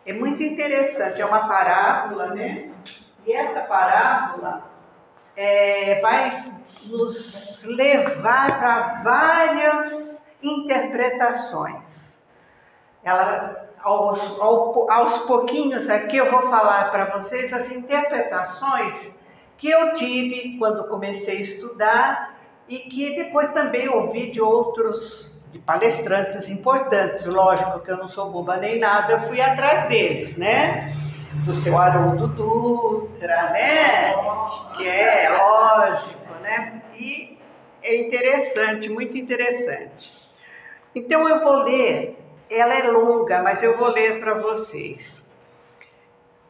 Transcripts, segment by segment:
É muito interessante, é uma parábola, né? E essa parábola vai nos levar para várias interpretações. Aos pouquinhos aqui eu vou falar para vocês as interpretações que eu tive quando comecei a estudar e que depois também ouvi de palestrantes importantes. Lógico que eu não sou boba nem nada, eu fui atrás deles, né? Do seu Haroldo Dutra, né? Que é lógico, né? E é interessante, muito interessante. Então eu vou ler, ela é longa, mas eu vou ler para vocês.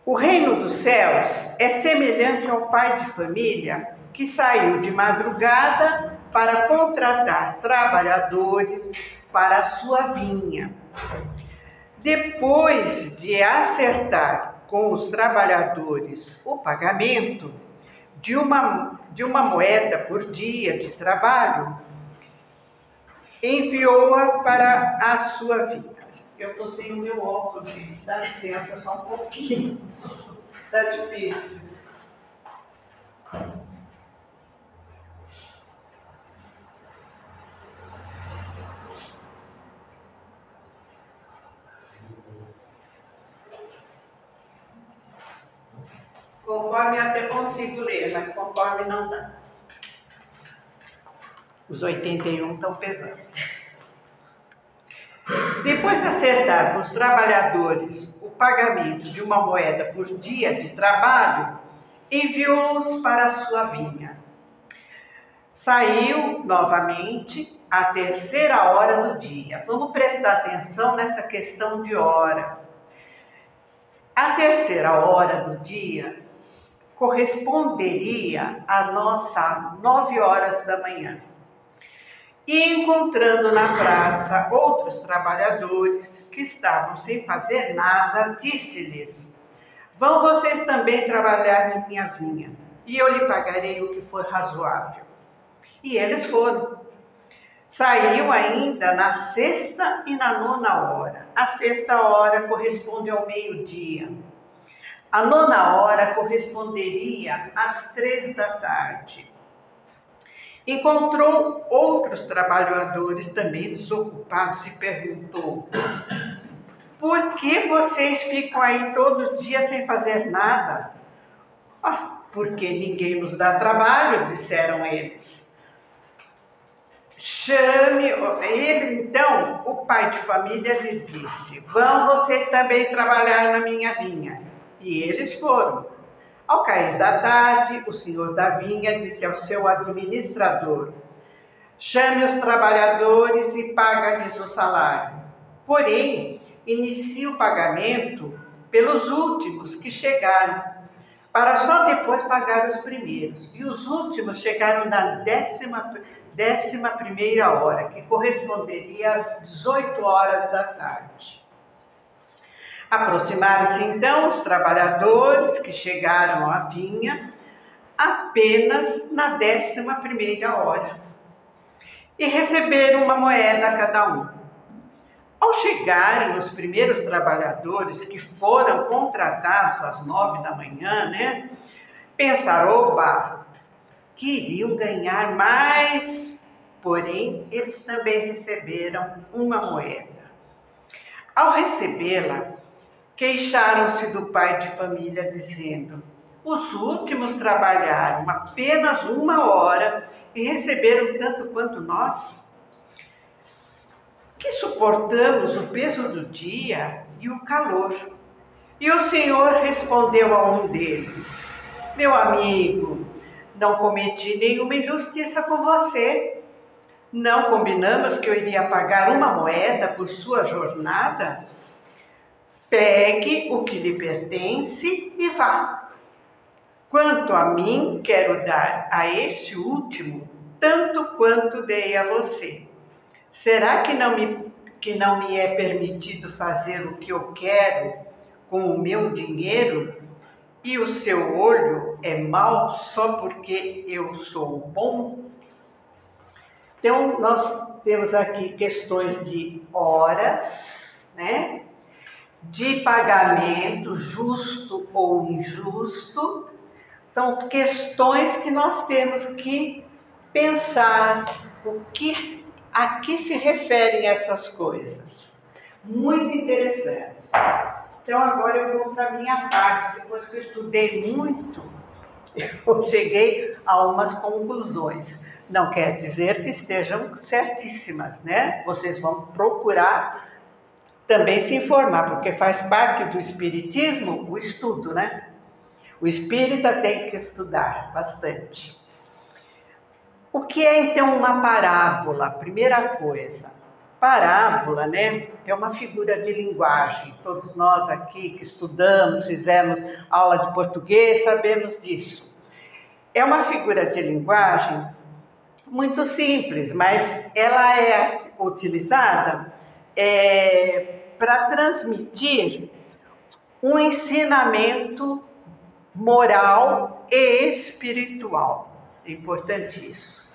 O reino dos céus é semelhante ao pai de família que saiu de madrugada para contratar trabalhadores para a sua vinha. Depois de acertar com os trabalhadores o pagamento de uma moeda por dia de trabalho, enviou-a para a sua vinha. Eu estou sem o meu óculos, gente, dá licença só um pouquinho. Está difícil. Conforme eu até consigo ler, mas conforme não dá. Os 81 estão pesando. Depois de acertar com os trabalhadores o pagamento de uma moeda por dia de trabalho, enviou-os para a sua vinha. Saiu novamente à terceira hora do dia. Vamos prestar atenção nessa questão de hora. A terceira hora do dia corresponderia à nossa 9 horas da manhã. E encontrando na praça outros trabalhadores que estavam sem fazer nada, disse-lhes: vão vocês também trabalhar na minha vinha, e eu lhe pagarei o que for razoável. E eles foram. Saiu ainda na sexta e na nona hora. A sexta hora corresponde ao meio-dia. A nona hora corresponderia às 3 da tarde. Encontrou outros trabalhadores também desocupados e perguntou: por que vocês ficam aí todo dia sem fazer nada? Porque ninguém nos dá trabalho, disseram eles. Chame ele. Então, o pai de família lhe disse: vão vocês também trabalhar na minha vinha. E eles foram. Ao cair da tarde, o senhor da vinha disse ao seu administrador: chame os trabalhadores e paga-lhes o salário. Porém, inicie o pagamento pelos últimos que chegaram, para só depois pagar os primeiros. E os últimos chegaram na 11ª hora, que corresponderia às 18 horas da tarde. Aproximaram-se então os trabalhadores que chegaram à vinha apenas na 11ª hora e receberam uma moeda a cada um. Ao chegarem os primeiros trabalhadores que foram contratados às 9 da manhã, né, pensaram: que iriam ganhar mais, porém eles também receberam uma moeda. Ao recebê-la, queixaram-se do pai de família, dizendo: os últimos trabalharam apenas 1 hora e receberam tanto quanto nós, que suportamos o peso do dia e o calor. E o Senhor respondeu a um deles: meu amigo, não cometi nenhuma injustiça com você. Não combinamos que eu iria pagar 1 moeda por sua jornada? Pegue o que lhe pertence e vá. Quanto a mim, quero dar a esse último tanto quanto dei a você. Será que não me é permitido fazer o que eu quero com o meu dinheiro e o seu olho é mau só porque eu sou bom? Então, nós temos aqui questões de horas, né? de pagamento, justo ou injusto, são questões que nós temos que pensar a que se referem essas coisas. Muito interessantes. Então agora eu vou para a minha parte, depois que eu estudei muito, eu cheguei a umas conclusões. Não quer dizer que estejam certíssimas, né? Vocês vão procurar também se informar, porque faz parte do espiritismo o estudo, né? O espírita tem que estudar bastante. O que é então uma parábola? Primeira coisa, parábola, né, é uma figura de linguagem. Todos nós aqui que estudamos, fizemos aula de português, sabemos disso. É uma figura de linguagem muito simples, mas ela é utilizada para transmitir um ensinamento moral e espiritual. É importante isso.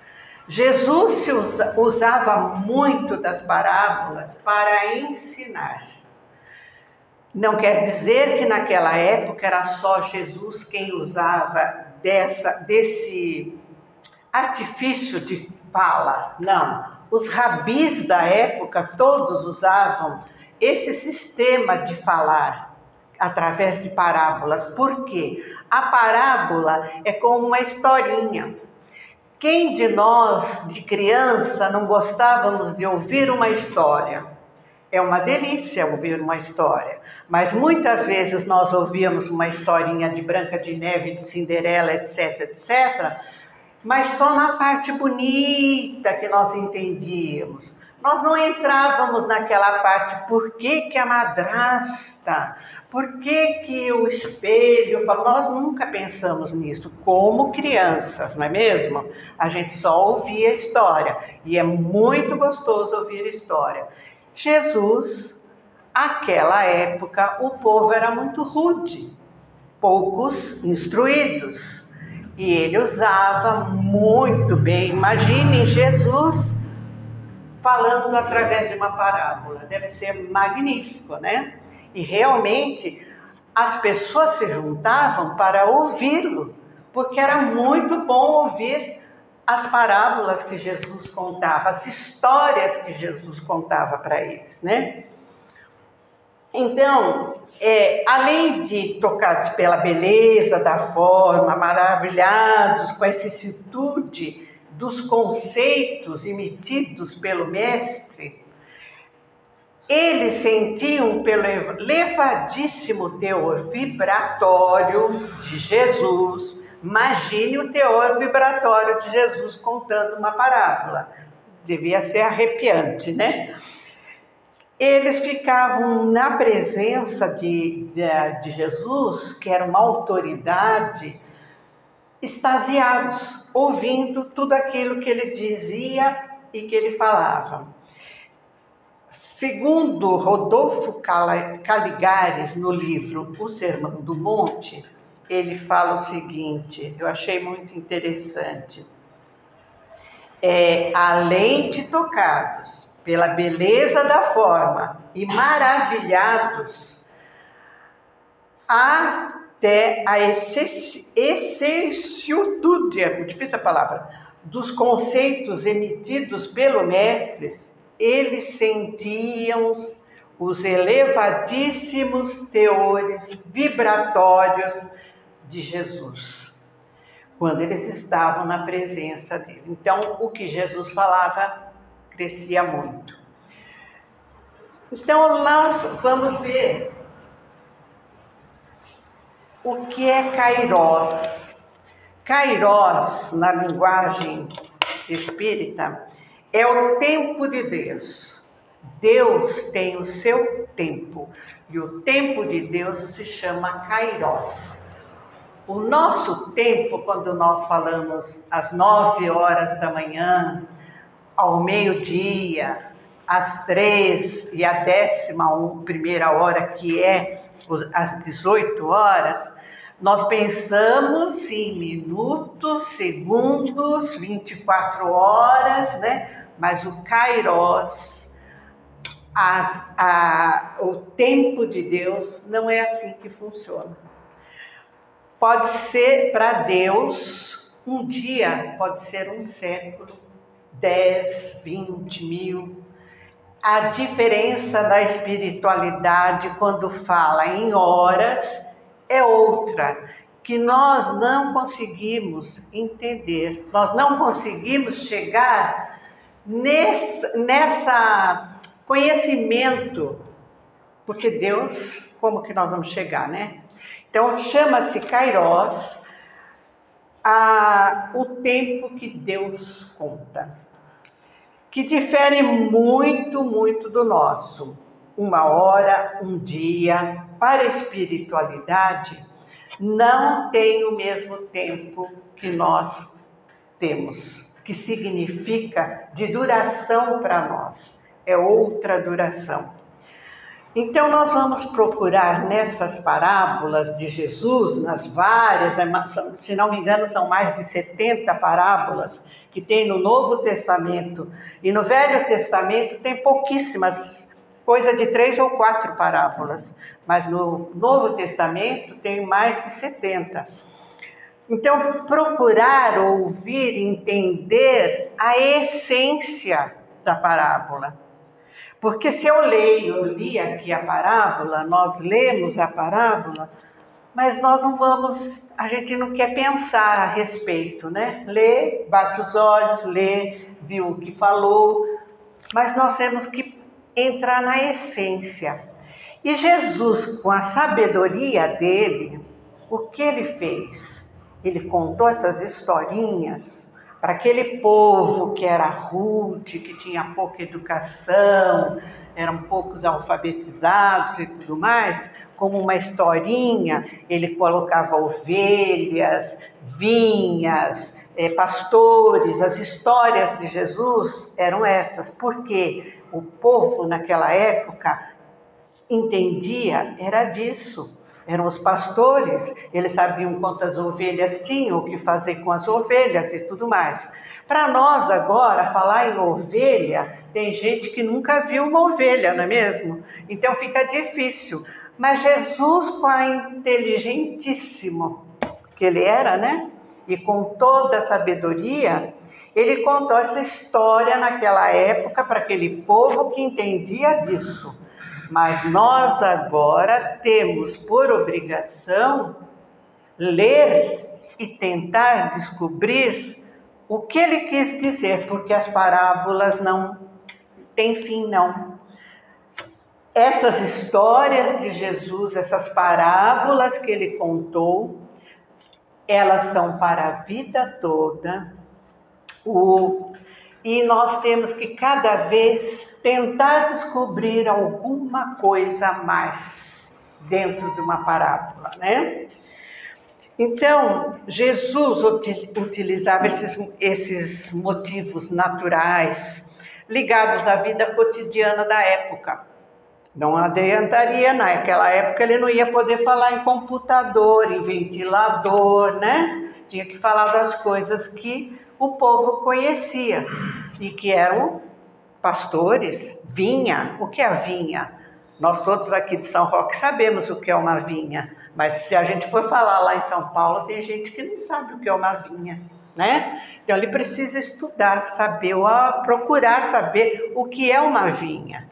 Jesus se usava muito das parábolas para ensinar. Não quer dizer que naquela época era só Jesus quem usava desse artifício de fala. Não. Os rabis da época todos usavam esse sistema de falar através de parábolas. Por quê? A parábola é como uma historinha. Quem de nós, de criança, não gostávamos de ouvir uma história? É uma delícia ouvir uma história, mas muitas vezes nós ouvíamos uma historinha de Branca de Neve, de Cinderela, etc, etc, mas só na parte bonita que nós entendíamos. Nós não entrávamos naquela parte, por que a madrasta, por que o espelho, nós nunca pensamos nisso, como crianças, não é mesmo? A gente só ouvia a história, e é muito gostoso ouvir história. Jesus, aquela época, o povo era muito rude, poucos instruídos, e ele usava muito bem. Imaginem Jesus falando através de uma parábola, deve ser magnífico, né? E realmente as pessoas se juntavam para ouvi-lo, porque era muito bom ouvir as parábolas que Jesus contava, as histórias que Jesus contava para eles, né? Então, além de tocados pela beleza da forma, maravilhados com a vicissitude dos conceitos emitidos pelo mestre, eles sentiam pelo elevadíssimo teor vibratório de Jesus. Imagine o teor vibratório de Jesus contando uma parábola. Devia ser arrepiante, né? Eles ficavam na presença de Jesus, que era uma autoridade, extasiados, ouvindo tudo aquilo que ele dizia e que ele falava. Segundo Rodolfo Caligares, no livro O Sermão do Monte, ele fala o seguinte, eu achei muito interessante. Além de tocados pela beleza da forma e maravilhados, até a excessutude, é difícil a palavra, dos conceitos emitidos pelo mestre, eles sentiam os elevadíssimos teores vibratórios de Jesus, quando eles estavam na presença dele. Então, o que Jesus falava crescia muito. Então, nós vamos ver o que é Kairos. Kairos, na linguagem espírita, é o tempo de Deus. Deus tem o seu tempo, e o tempo de Deus se chama Kairos. O nosso tempo, quando nós falamos às 9 horas da manhã, ao meio-dia, às 3 e à 11ª hora, que é às 18 horas, nós pensamos em minutos, segundos, 24 horas, né? Mas o Kairos o tempo de Deus não é assim que funciona. Pode ser para Deus, um dia pode ser um século, 10, 20 mil. A diferença da espiritualidade quando fala em horas é outra, que nós não conseguimos entender, nós não conseguimos chegar nessa conhecimento, porque Deus, como que nós vamos chegar, né? Então chama-se Kairos, o tempo que Deus conta, que difere muito, muito do nosso. Uma hora, um dia, para a espiritualidade, não tem o mesmo tempo que nós temos, que significa de duração para nós, é outra duração. Então nós vamos procurar nessas parábolas de Jesus, nas várias, se não me engano são mais de 70 parábolas que tem no Novo Testamento, e no Velho Testamento tem pouquíssimas, coisa de 3 ou 4 parábolas, mas no Novo Testamento tem mais de 70. Então, procurar ouvir, entender a essência da parábola. Porque se eu li aqui a parábola, nós lemos a parábola, mas nós não vamos, a gente não quer pensar a respeito, né? Lê, bate os olhos, lê, viu o que falou, mas nós temos que entrar na essência. E Jesus, com a sabedoria dele, o que ele fez? Ele contou essas historinhas para aquele povo que era rude, que tinha pouca educação, eram poucos alfabetizados e tudo mais, como uma historinha. Ele colocava ovelhas, vinhas, pastores. As histórias de Jesus eram essas, porque o povo naquela época entendia, era disso. Eram os pastores, eles sabiam quantas ovelhas tinham, o que fazer com as ovelhas e tudo mais. Para nós agora, falar em ovelha, tem gente que nunca viu uma ovelha, não é mesmo? Então fica difícil. Mas Jesus, com a inteligentíssimo que ele era, né? E com toda a sabedoria, ele contou essa história naquela época para aquele povo que entendia disso. Mas nós agora temos por obrigação ler e tentar descobrir o que ele quis dizer, porque as parábolas não têm fim, não. Essas histórias de Jesus, essas parábolas que ele contou, elas são para a vida toda. E nós temos que cada vez tentar descobrir alguma coisa a mais dentro de uma parábola, né? Então, Jesus utilizava esses motivos naturais ligados à vida cotidiana da época. Não adiantaria, naquela época ele não ia poder falar em computador, em ventilador, né? Tinha que falar das coisas que o povo conhecia e que eram pastores, vinha. O que é a vinha? Nós todos aqui de São Roque sabemos o que é uma vinha, mas se a gente for falar lá em São Paulo, tem gente que não sabe o que é uma vinha, né? Então ele precisa estudar, saber, ou procurar saber o que é uma vinha.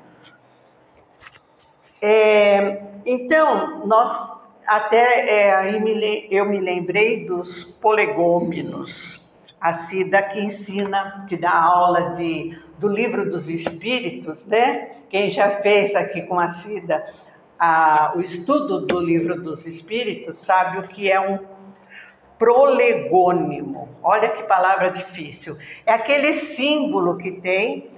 Então, eu me lembrei dos prolegômenos. A Cida que ensina, que dá aula do Livro dos Espíritos, né? Quem já fez aqui com a Cida o estudo do Livro dos Espíritos sabe o que é um prolegônimo. Olha que palavra difícil. É aquele símbolo que tem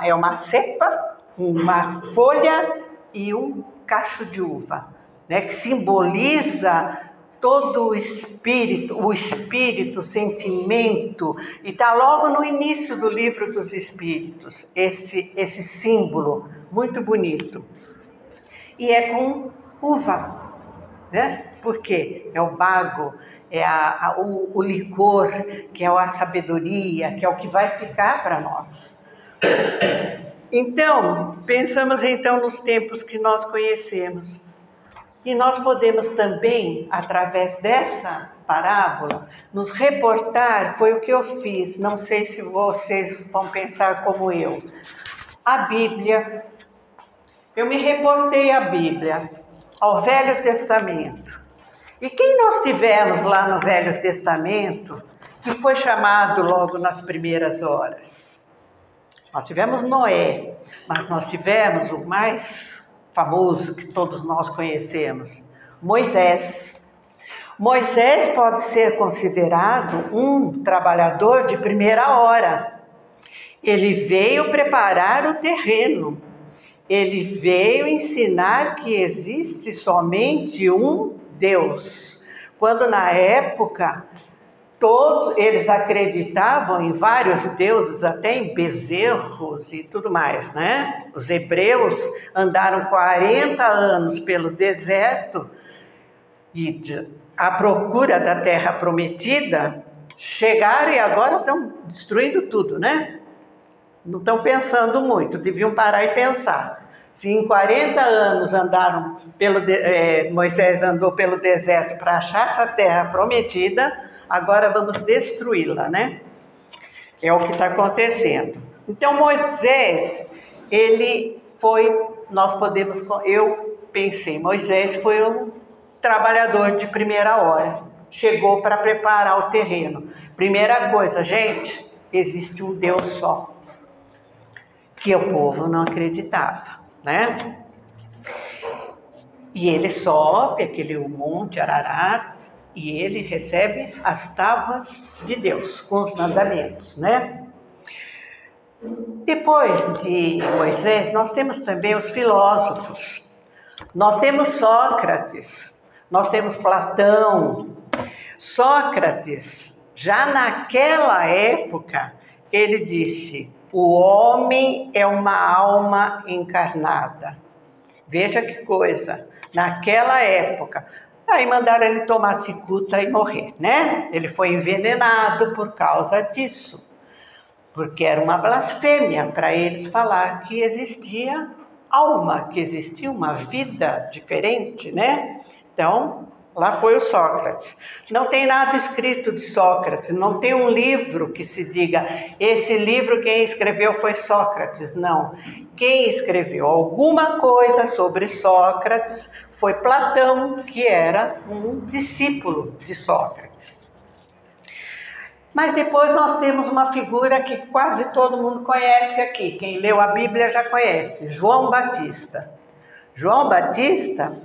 é uma cepa, uma folha e um cacho de uva, né? Que simboliza todo o espírito, o sentimento, e está logo no início do Livro dos Espíritos, esse símbolo muito bonito. E é com uva, né? Porque é o bago, é o licor, que é a sabedoria, que é o que vai ficar para nós. Então, pensamos então nos tempos que nós conhecemos. E nós podemos também, através dessa parábola, nos reportar, foi o que eu fiz, não sei se vocês vão pensar como eu. A Bíblia, eu me reportei à Bíblia, ao Velho Testamento. E quem nós tivemos lá no Velho Testamento, que foi chamado logo nas primeiras horas? Nós tivemos Noé, mas nós tivemos o mais famoso que todos nós conhecemos, Moisés. Moisés pode ser considerado um trabalhador de primeira hora. Ele veio preparar o terreno. Ele veio ensinar que existe somente um Deus. Quando na época todos eles acreditavam em vários deuses, até em bezerros e tudo mais, né? Os hebreus andaram 40 anos pelo deserto e à procura da terra prometida, chegaram e agora estão destruindo tudo, né? Não estão pensando muito, deviam parar e pensar. Se em 40 anos Moisés andou pelo deserto para achar essa terra prometida, agora vamos destruí-la, né? É o que está acontecendo. Então Moisés, eu pensei, Moisés foi um trabalhador de primeira hora. Chegou para preparar o terreno. Primeira coisa, gente, existe um Deus só. Que o povo não acreditava, né? E ele sobe aquele monte Ararat e ele recebe as tábuas de Deus com os mandamentos, né? Depois de Moisés, nós temos também os filósofos. Nós temos Sócrates, nós temos Platão. Sócrates, já naquela época, ele disse: o homem é uma alma encarnada. Veja que coisa, naquela época. Aí mandaram ele tomar cicuta e morrer, né? Ele foi envenenado por causa disso. Porque era uma blasfêmia para eles falar que existia alma, que existia uma vida diferente, né? Então, lá foi o Sócrates. Não tem nada escrito de Sócrates, não tem um livro que se diga, esse livro quem escreveu foi Sócrates. Não. Quem escreveu alguma coisa sobre Sócrates foi Platão, que era um discípulo de Sócrates. Mas depois nós temos uma figura que quase todo mundo conhece aqui. Quem leu a Bíblia já conhece, João Batista. João Batista,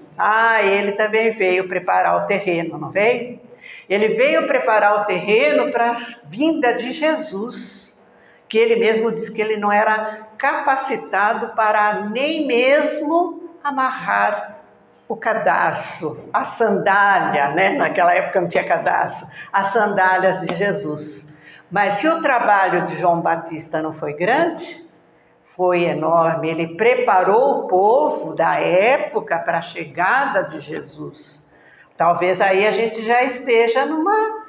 ele também veio preparar o terreno, não veio? Ele veio preparar o terreno para a vinda de Jesus, que ele mesmo disse que ele não era capacitado para nem mesmo amarrar o cadarço, a sandália, né? Naquela época não tinha cadarço, as sandálias de Jesus. Mas se o trabalho de João Batista não foi grande, foi enorme. Ele preparou o povo da época para a chegada de Jesus. Talvez aí a gente já esteja numa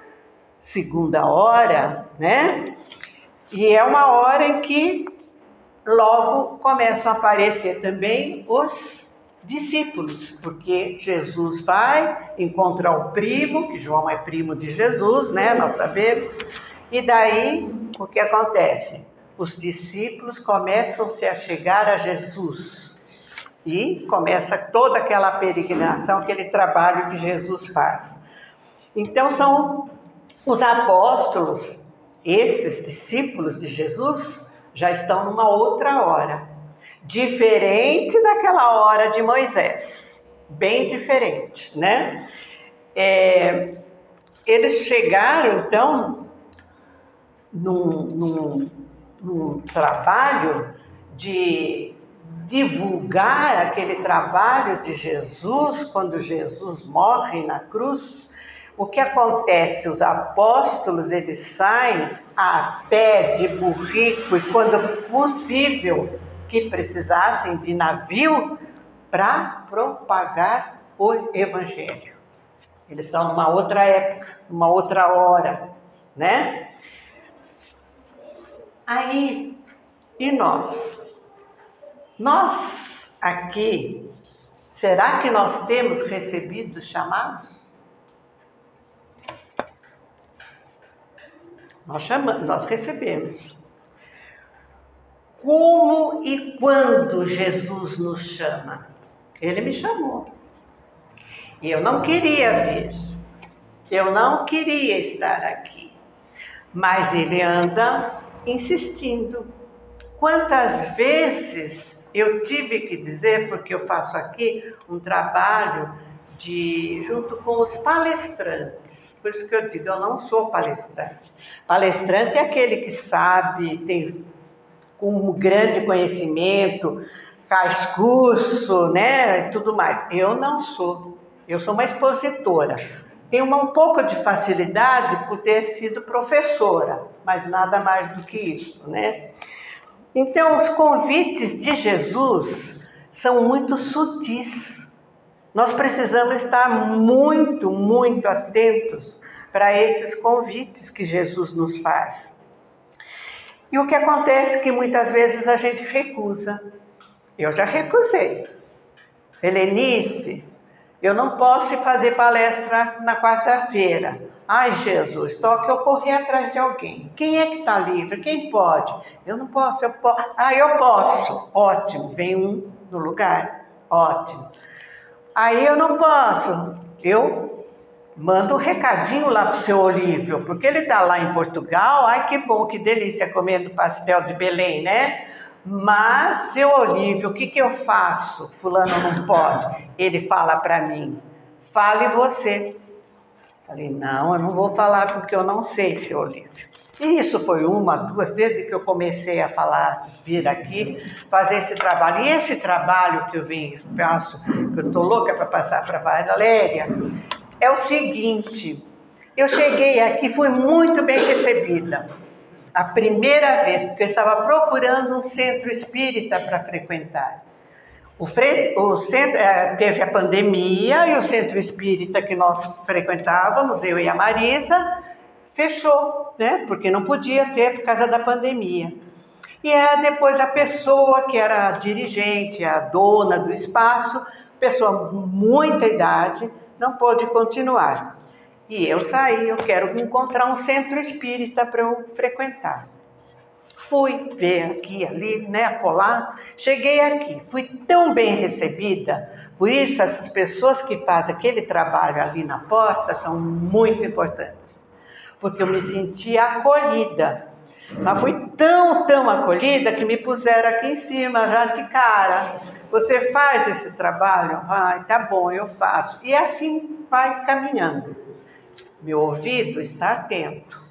segunda hora, né? E é uma hora em que logo começam a aparecer também os discípulos, porque Jesus vai encontrar o primo, que João é primo de Jesus, né? Nós sabemos. E daí, o que acontece? Os discípulos começam-se a chegar a Jesus e começa toda aquela peregrinação, aquele trabalho que Jesus faz. Então são os apóstolos, esses discípulos de Jesus, já estão numa outra hora, diferente daquela hora de Moisés, bem diferente, né? Eles chegaram então num trabalho de divulgar aquele trabalho de Jesus, quando Jesus morre na cruz. O que acontece? Os apóstolos, eles saem a pé de burrico e, quando possível, que precisassem de navio para propagar o evangelho. Eles estão numa outra época, numa outra hora, né? Aí, e nós? Nós aqui, será que nós temos recebido chamados? Nós recebemos. Como e quando Jesus nos chama? Ele me chamou. E eu não queria vir. Eu não queria estar aqui. Mas ele anda insistindo. Quantas vezes eu tive que dizer, porque eu faço aqui um trabalho junto com os palestrantes. Por isso que eu digo, eu não sou palestrante. Palestrante é aquele que sabe, tem um grande conhecimento, faz curso, né, e tudo mais. Eu não sou. Eu sou uma expositora. Tenho um pouco de facilidade por ter sido professora, mas nada mais do que isso, né? Então, os convites de Jesus são muito sutis. Nós precisamos estar muito, muito atentos para esses convites que Jesus nos faz. E o que acontece é que muitas vezes a gente recusa. Eu já recusei. Helenice, eu não posso fazer palestra na quarta-feira. Ai, Jesus, toque eu correr atrás de alguém. Quem é que está livre? Quem pode? Eu não posso, eu posso. Ah, eu posso. Ótimo, vem um no lugar. Ótimo. Aí eu não posso. Eu mando um recadinho lá para o seu Olívio, porque ele está lá em Portugal. Ai, que bom, que delícia comendo pastel de Belém, né? Mas, seu Olívio, o que eu faço? Fulano não pode. Ele fala para mim, fale você. Falei, não, eu não vou falar porque eu não sei, seu Olívio. E isso foi uma, duas, desde que eu comecei a falar, vir aqui, fazer esse trabalho. E esse trabalho que eu faço, que eu estou louca para passar para a Valéria, é o seguinte, eu cheguei aqui, fui muito bem recebida. A primeira vez, porque eu estava procurando um centro espírita para frequentar. Teve a pandemia e o centro espírita que nós frequentávamos, eu e a Marisa, fechou, né? Porque não podia ter por causa da pandemia. E depois a pessoa que era a dirigente, a dona do espaço, pessoa com muita idade, não pôde continuar. E eu saí, eu quero encontrar um centro espírita para eu frequentar. Fui ver aqui, ali, né, acolá. Cheguei aqui, fui tão bem recebida. Por isso, essas pessoas que fazem aquele trabalho ali na porta são muito importantes. Porque eu me senti acolhida. Mas fui tão acolhida que me puseram aqui em cima, já de cara. Você faz esse trabalho? Ai, tá bom, eu faço. E assim vai caminhando. Meu ouvido está atento.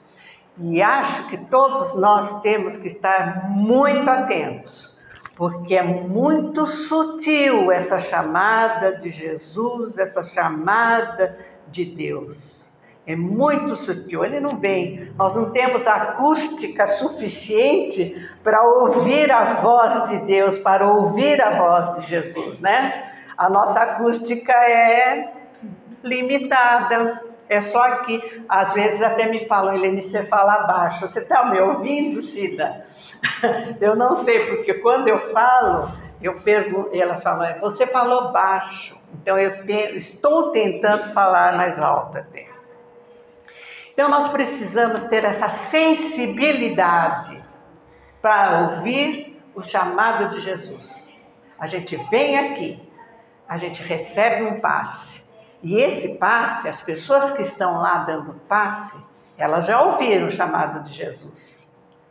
E acho que todos nós temos que estar muito atentos, porque é muito sutil essa chamada de Jesus, essa chamada de Deus. É muito sutil, ele não vem. Nós não temos acústica suficiente para ouvir a voz de Deus, para ouvir a voz de Jesus, né? A nossa acústica é limitada. É só aqui, às vezes até me falam, Helene, você fala baixo. Você está me ouvindo, Cida? Eu não sei, porque quando eu falo, eu pergunto, elas falam, você falou baixo. Então estou tentando falar mais alto até. Então nós precisamos ter essa sensibilidade para ouvir o chamado de Jesus. A gente vem aqui, a gente recebe um passe. E esse passe, as pessoas que estão lá dando passe, elas já ouviram o chamado de Jesus.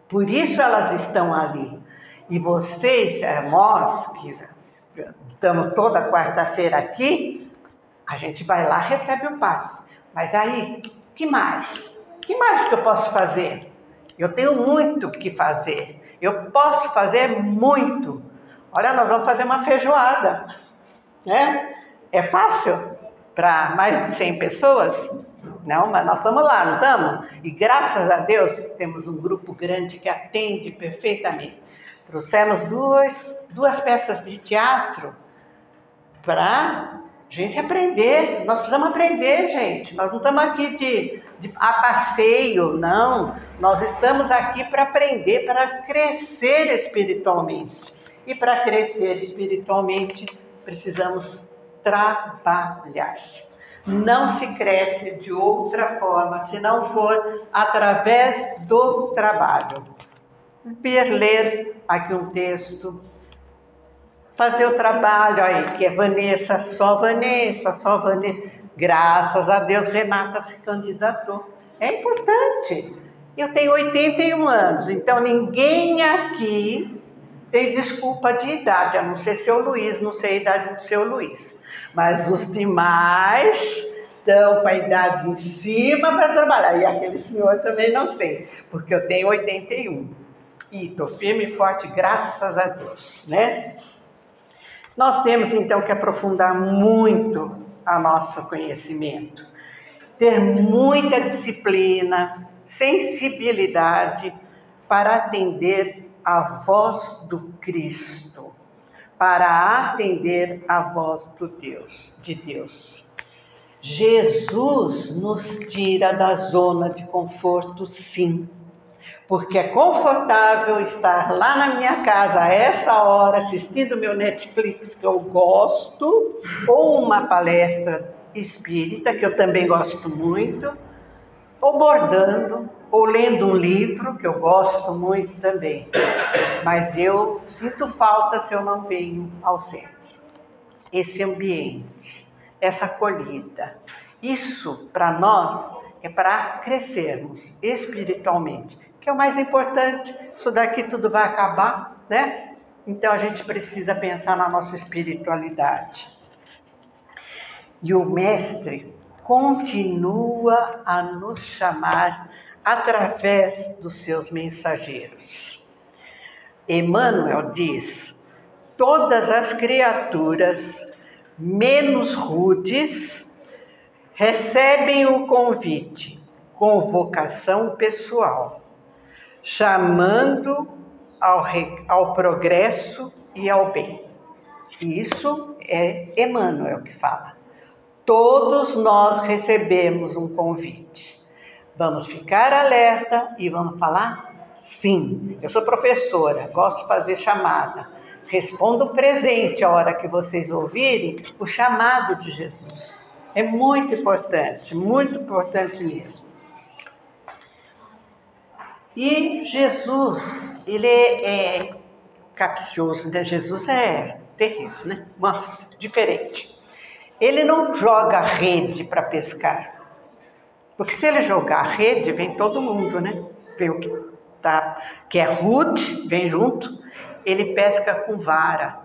Por isso elas estão ali. E vocês, nós que estamos toda quarta-feira aqui, a gente vai lá e recebe o passe. Mas aí, que mais? Que mais que eu posso fazer? Eu tenho muito o que fazer. Eu posso fazer muito. Olha, nós vamos fazer uma feijoada, né? É fácil? Para mais de 100 pessoas? Não, mas nós estamos lá, não estamos? E graças a Deus temos um grupo grande que atende perfeitamente. Trouxemos duas peças de teatro para a gente aprender. Nós precisamos aprender, gente. Nós não estamos aqui a passeio, não. Nós estamos aqui para aprender, para crescer espiritualmente. E para crescer espiritualmente, precisamos trabalhar. Não se cresce de outra forma, se não for através do trabalho. Ler aqui um texto, fazer o trabalho aí, que é Vanessa, só Vanessa, só Vanessa. Graças a Deus, Renata se candidatou. É importante. Eu tenho 81 anos, então ninguém aqui tem desculpa de idade, a não ser seu Luiz, não sei a idade do seu Luiz. Mas os demais estão com a idade em cima para trabalhar. E aquele senhor também não sei, porque eu tenho 81. E estou firme e forte, graças a Deus, né? Nós temos então que aprofundar muito o nosso conhecimento, ter muita disciplina, sensibilidade para atender a voz do Cristo, para atender a voz de Deus. Jesus nos tira da zona de conforto, sim, porque é confortável estar lá na minha casa a essa hora assistindo meu Netflix, que eu gosto, ou uma palestra espírita, que eu também gosto muito, ou bordando, ou lendo um livro, que eu gosto muito também. Mas eu sinto falta se eu não venho ao centro. Esse ambiente, essa acolhida, isso para nós é para crescermos espiritualmente, que é o mais importante. Isso daqui tudo vai acabar, né? Então a gente precisa pensar na nossa espiritualidade. E o Mestre continua a nos chamar através dos seus mensageiros. Emmanuel diz: todas as criaturas, menos rudes, recebem o convite, convocação pessoal, chamando ao progresso e ao bem. Isso é Emmanuel que fala. Todos nós recebemos um convite. Vamos ficar alerta e vamos falar sim. Eu sou professora, gosto de fazer chamada. Respondo presente a hora que vocês ouvirem o chamado de Jesus. É muito importante mesmo. E Jesus, ele é capcioso, né? Jesus é terrível, né? Nossa, diferente. Ele não joga rede para pescar. Porque se ele jogar rede, vem todo mundo, né? Vem o que é rude, vem junto. Ele pesca com vara.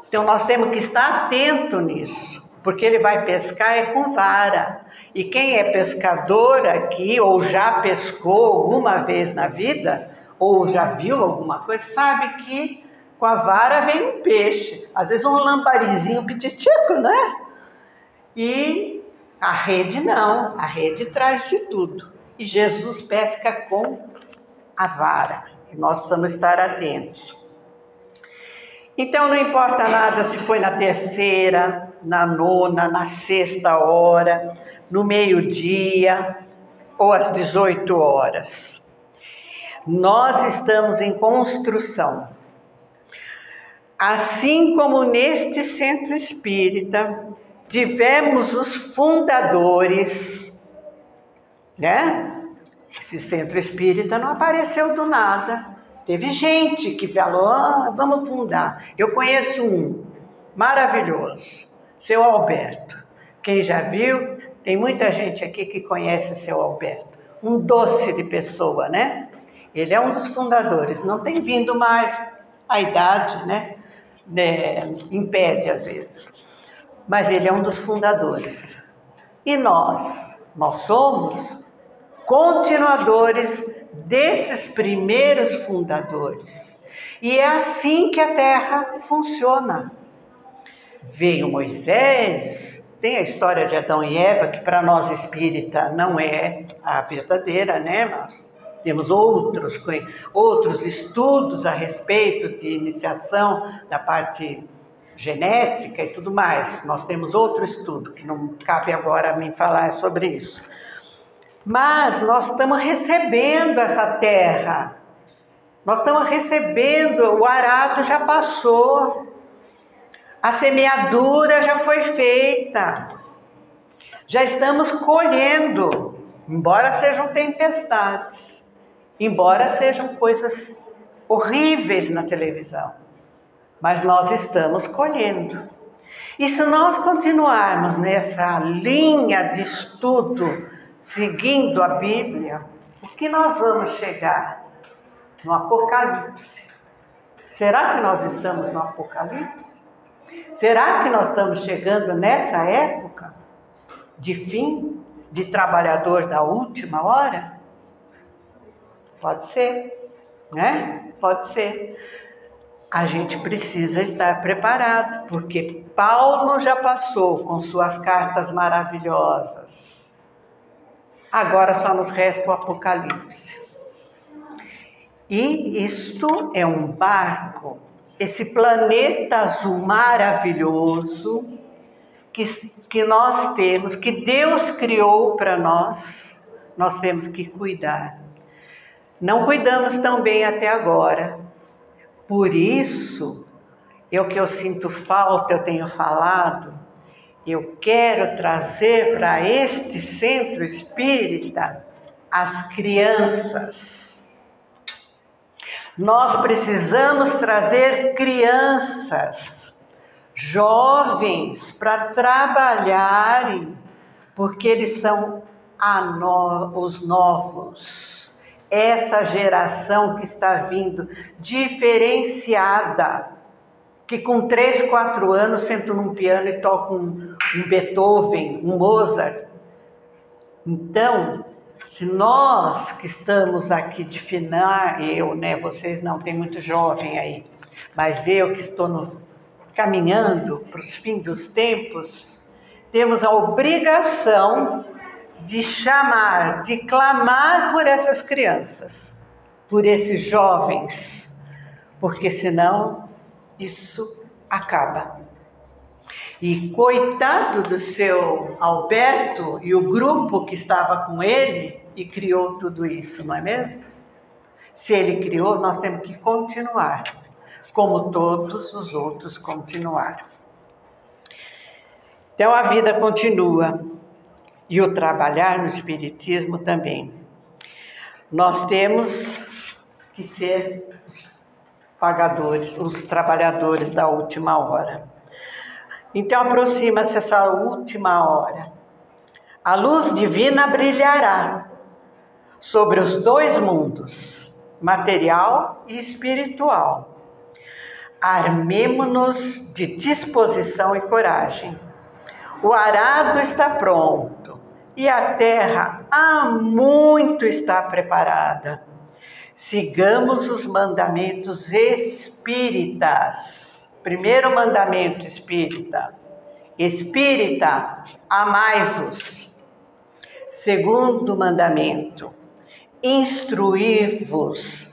Então nós temos que estar atento nisso, porque ele vai pescar é com vara. E quem é pescador aqui, ou já pescou alguma vez na vida, ou já viu alguma coisa, sabe que com a vara vem um peixe, às vezes um lambarizinho pititico, né? E a rede não, a rede traz de tudo. E Jesus pesca com a vara, e nós precisamos estar atentos. Então não importa nada se foi na terceira, na nona, na sexta hora, no meio-dia ou às 18 horas. Nós estamos em construção. Assim como neste centro espírita, tivemos os fundadores, né? Esse centro espírita não apareceu do nada. Teve gente que falou, vamos fundar. Eu conheço um maravilhoso, seu Alberto. Quem já viu, tem muita gente aqui que conhece seu Alberto. Um doce de pessoa, né? Ele é um dos fundadores, não tem vindo mais, a idade, né? Impede às vezes. Mas ele é um dos fundadores. E nós somos continuadores desses primeiros fundadores. E é assim que a Terra funciona. Veio Moisés, tem a história de Adão e Eva, que para nós espírita não é a verdadeira, né? Nós temos outros estudos a respeito de iniciação da parte genética e tudo mais. Nós temos outro estudo, que não cabe agora a mim falar sobre isso. Mas nós estamos recebendo essa terra Nós estamos recebendo, o arado já passou, a semeadura já foi feita, já estamos colhendo, embora sejam tempestades, embora sejam coisas horríveis na televisão, mas nós estamos colhendo. E se nós continuarmos nessa linha de estudo, seguindo a Bíblia, o que nós vamos chegar? No Apocalipse. Será que nós estamos no Apocalipse? Será que nós estamos chegando nessa época de fim, de trabalhador da última hora? Pode ser, né? Pode ser. A gente precisa estar preparado, porque Paulo já passou com suas cartas maravilhosas. Agora só nos resta o Apocalipse. E isto é um barco, esse planeta azul maravilhoso que nós temos, que Deus criou para nós temos que cuidar. Não cuidamos tão bem até agora. Por isso, o que eu sinto falta, eu tenho falado, eu quero trazer para este centro espírita as crianças. Nós precisamos trazer crianças, jovens, para trabalharem, porque eles são os novos. Essa geração que está vindo, diferenciada, que com 3, 4 anos sentam num piano e tocam um Beethoven, um Mozart. Então, se nós que estamos aqui de final, eu, né, vocês não, tem muito jovem aí, mas eu que estou caminhando para os fins dos tempos, temos a obrigação de chamar, de clamar por essas crianças, por esses jovens, porque senão isso acaba. E coitado do seu Alberto e o grupo que estava com ele e criou tudo isso, não é mesmo? Se ele criou, nós temos que continuar, como todos os outros continuaram. Então a vida continua. E o trabalhar no Espiritismo também. Nós temos que ser os pagadores, os trabalhadores da última hora. Então aproxima-se essa última hora. A luz divina brilhará sobre os 2 mundos, material e espiritual. Armemo-nos de disposição e coragem. O arado está pronto. E a terra há muito está preparada. Sigamos os mandamentos espíritas. Primeiro mandamento espírita. Espírita, amai-vos. Segundo mandamento, instruí-vos